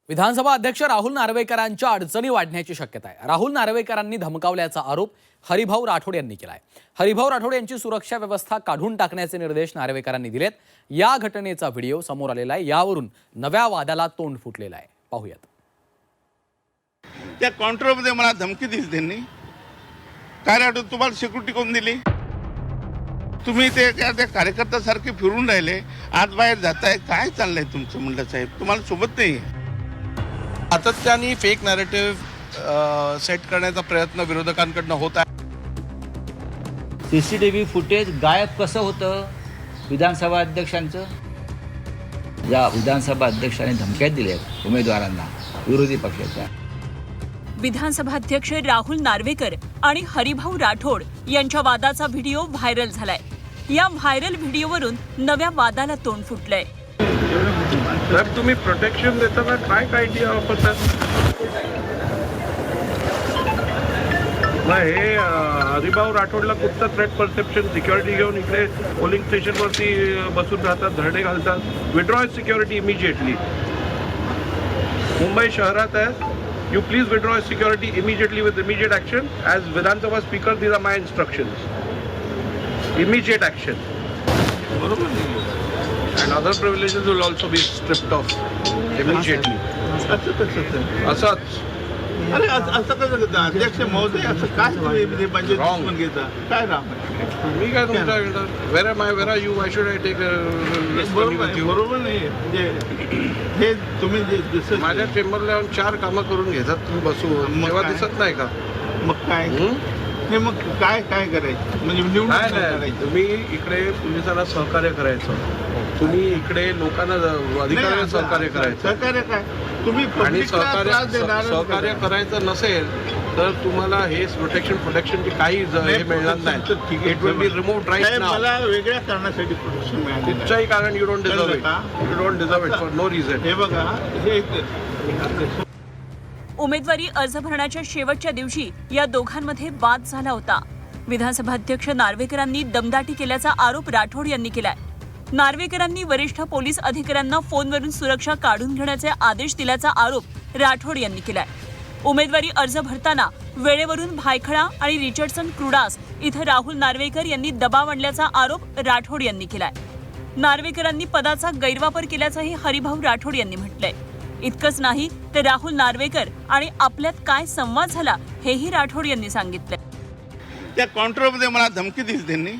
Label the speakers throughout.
Speaker 1: विधानसभा अध्यक्ष राहुल नार्वेकरांच्या अडचणी वाढण्याची शक्यता आहे। राहुल नार्वेकरांनी धमकावल्याचा आरोप हरिभाऊ राठोड यांनी केलाय। हरिभाऊ राठोड यांची सुरक्षा व्यवस्था काढून टाकण्याचे निर्देश नार्वेकरांनी दिलेत। या घटनेचा व्हिडिओ समोर आलेला आहे। यावरून नव्या वादाला तोंड फुटलेलं आहे। पाहूयात।
Speaker 2: त्या काउंटरमध्ये मला धमकी दिली त्यांनी। काय राठोड तुम्हाला सिक्युरिटी कोण दिली? तुम्ही ते त्या कार्यकर्त्यासारखे फिरून राहिले, आत बाहेर जाताय, काय चाललंय तुमचं? म्हणलं साहेब तुम्हाला सोबत नाही आहे।
Speaker 3: सातत्याने फेक नॅरेटिव्ह सेट करण्याचा प्रयत्न विरोधकांकडून होत आहे।
Speaker 4: सीसीटीव्ही फुटेज गायब कसं होतं विधानसभा अध्यक्षांचं? या विधानसभा अध्यक्षांनी धमक्या दिल्यात उमेदवारांना, विरोधी पक्षाच्या।
Speaker 5: विधानसभा अध्यक्ष राहुल नार्वेकर आणि हरिभाऊ राठोड यांच्या वादाचा व्हिडिओ व्हायरल झालाय। या व्हायरल व्हिडिओवरून नव्या वादाला तोंड फुटलंय।
Speaker 6: साहेब तुम्ही प्रोटेक्शन देताना काय क्रायटेरिया वापरतात? नाही, हे हरिभाऊ राठोडला कुठचं थ्रेट परसेप्शन? सिक्युरिटी घेऊन इकडे पोलिंग स्टेशनवरती बसून राहतात, धरणे घालतात। Withdraw security immediately. मुंबई शहरात आहे, you please withdraw security immediately with immediate action. As Vidhan Sabha speaker these are my instructions. Immediate action. बरोबर. And other privileges will also be stripped off immediately. असंच.
Speaker 2: अरे असं कसं अध्यक्ष महोदय, असं काय तुम्ही पंचायत घेता? काय राम
Speaker 6: मी काय तुमच्या where am I, where are you, why should I take
Speaker 2: बरोबर नाही म्हणजे हे तुम्ही जसं
Speaker 6: माझ्या चेंबरला येऊन 4 कामं करून घेतात तुम्ही बसून, तेव्हा दिसत नाही का?
Speaker 2: मग काय हे मग काय काय करायचं? म्हणजे
Speaker 6: नाही, तुम्ही इकडे पोलिसांना सहकार्य करायचं, तुम्ही इकडे लोकांना अधिकाऱ्यांना सहकार्य करायचं।
Speaker 2: सहकार्य काय तुम्ही
Speaker 6: आणि सहकार्य करायचं नसेल तर तुम्हाला हे प्रोटेक्शनची काही हे मिळणार नाही। It will be removed right now.
Speaker 2: मला वेगळ्या कारणासाठी प्रोटेक्शन मिळालं
Speaker 6: कुठच्याही कारण you don't deserve it. You don't deserve it for no reason.
Speaker 2: हे बघा, हे
Speaker 5: उमेदवारी अर्ज भरण्याच्या शेवटच्या दिवशी या दोघांमध्ये वाद झाला होता। विधानसभा अध्यक्ष नार्वेकरांनी दमदाटी केल्याचा आरोप राठोड यांनी केलाय। नार्वेकरांनी वरिष्ठ पोलीस अधिकाऱ्यांना फोनवरून सुरक्षा काढून घेण्याचे आदेश दिल्याचा आरोप राठोड यांनी केलाय। उमेदवारी अर्ज भरताना वेळेवरून भायखळा आणि रिचर्डसन क्रुडास इथं राहुल नार्वेकर यांनी दबाव आणल्याचा आरोप राठोड यांनी केलाय। नार्वेकरांनी पदाचा गैरवापर केल्याचंही हरिभाऊ राठोड यांनी म्हटलंय। इतकंच नाही तर राहुल नार्वेकर आणि आपल्यात काय संवाद झाला हेही राठोड यांनी सांगितलं।
Speaker 2: त्या काउंटरमध्ये मला धमकी दिली त्यांनी।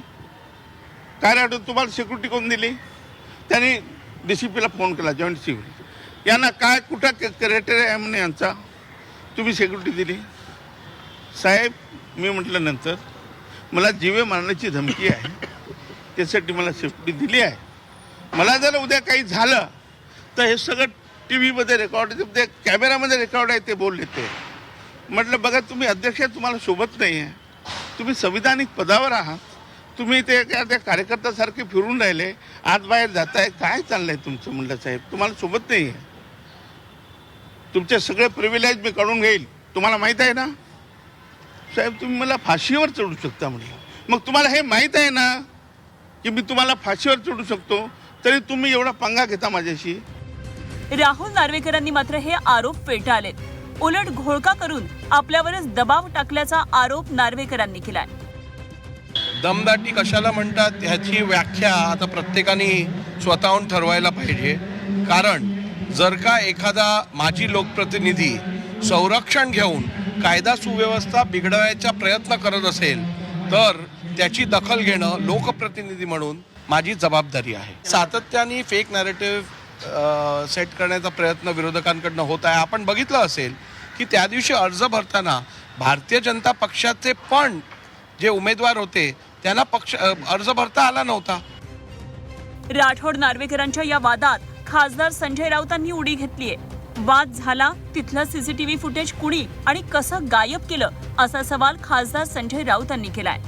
Speaker 2: काय राठोड तुम्हाला सिक्युरिटी कोण दिली? त्यांनी DCPला फोन केला, जॉईंट सिक्युरिटी यांना। काय कुठं क्रायटेरिया आहे म्हणे यांचा, तुम्ही सिक्युरिटी दिली? साहेब मी म्हटलं नंतर मला जीवे मारण्याची धमकी आहे, त्यासाठी मला सिक्युरिटी दिली आहे। मला जर उद्या काही झालं तर हे सगळं TV मध्ये रेकॉर्ड, ते कॅमेरामध्ये रेकॉर्ड आहे, ते बोलले ते। म्हटलं बघा तुम्ही अध्यक्ष तुम्हाला सोबत नाही आहे, तुम्ही संविधानिक पदावर आहात, तुम्ही ते त्या कार्यकर्त्यासारखे फिरून राहिले, आत बाहेर जाताय, काय चाललंय तुमचं? म्हणलं साहेब तुम्हाला सोबत नाही आहे, तुमचे सगळे प्रिव्हिलेज मी काढून घेईल, तुम्हाला माहीत आहे ना? साहेब तुम्ही मला फाशीवर चढू शकता म्हटलं। मग तुम्हाला हे माहीत आहे ना की मी तुम्हाला फाशीवर चढू शकतो, तरी तुम्ही एवढा पंगा घेता माझ्याशी?
Speaker 5: राहुल नार्वेकरांनी मात्र हे आरोप फेटाळलेत। उलट घोळका करून आपल्यावरच दबाव टाकल्याचा आरोप नार्वेकरांनी केलाय।
Speaker 3: दमदाटी कशाला म्हणतात ह्याची व्याख्या आता प्रत्येकाने स्वतःहून ठरवायला पाहिजे। कारण जर का एखादा माजी लोकप्रतिनिधी संरक्षण घेऊन कायदा सुव्यवस्था बिघडवायचा प्रयत्न करत असेल तर त्याची दखल घेणं लोकप्रतिनिधी म्हणून माझी जबाबदारी आहे। सातत्याने फेक नॅरेटिव्ह सेट करण्याचा प्रयत्न विरोधकांकडून होत आहे। आपण बघितलं असेल की त्या दिवशी अर्ज भरताना भारतीय जनता पक्षाचे पण जे उमेदवार होते त्यांना अर्ज भरता आला नव्हता।
Speaker 5: राठोड नार्वेकरांच्या या वादात खासदार संजय राऊतांनी उडी घेतलीये। वाद झाला तिथलं सीसीटीव्ही फुटेज कुणी आणि कसं गायब केलं असा सवाल खासदार संजय राऊतांनी केलाय।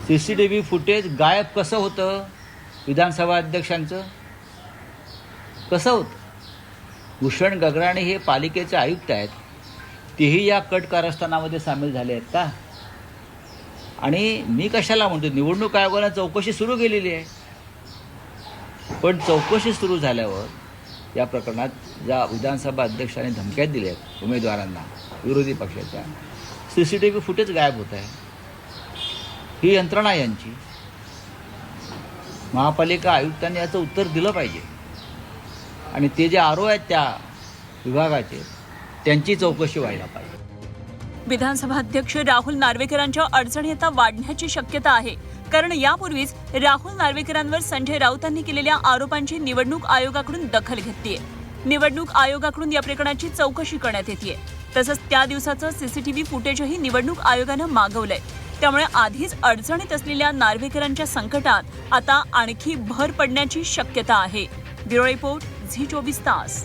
Speaker 4: सीसीटीव्ही फुटेज गायब कसं होतं विधानसभा अध्यक्षांचं? कसं होतं? भूषण गगराणी हे पालिकेचे आयुक्त आहेत, तेही या कट कारस्थानामध्ये सामील झाले आहेत का? आणि मी कशाला म्हणतो, निवडणूक आयोगाने चौकशी सुरू केलेली आहे, पण चौकशी सुरू झाल्यावर या प्रकरणात ज्या विधानसभा अध्यक्षांनी धमक्या दिल्या आहेत उमेदवारांना विरोधी पक्षाच्या, CCTV फुटेज गायब होत आहे. ही यंत्रणा यांची. महापालिका आयुक्तांनी याचं उत्तर दिलं पाहिजे आणि ते जे आरोप आहेत त्या विभागाचे त्यांची चौकशी व्हायला पाहिजे.
Speaker 5: विधानसभा अध्यक्ष राहुल नार्वेकरांच्या अडचणी आता वाढण्याची शक्यता आहे, कारण यापूर्वीच राहुल नार्वेकरांवर संजय राऊतांनी केलेल्या आरोपांची निवडणूक आयोगाकडून दखल घेतलीये. निवडणूक आयोगाकडून या प्रकरणाची चौकशी करण्यात येतेय. तसंच त्या दिवसाचं CCTV फुटेजही निवडणूक आयोगानं मागवलंय. त्यामुळे आधीच अडचणीत असलेल्या नार्वेकरांच्या संकटात आता आणखी भर पडण्याची शक्यता आहे. ब्युरो रिपोर्ट, झी 24 तास.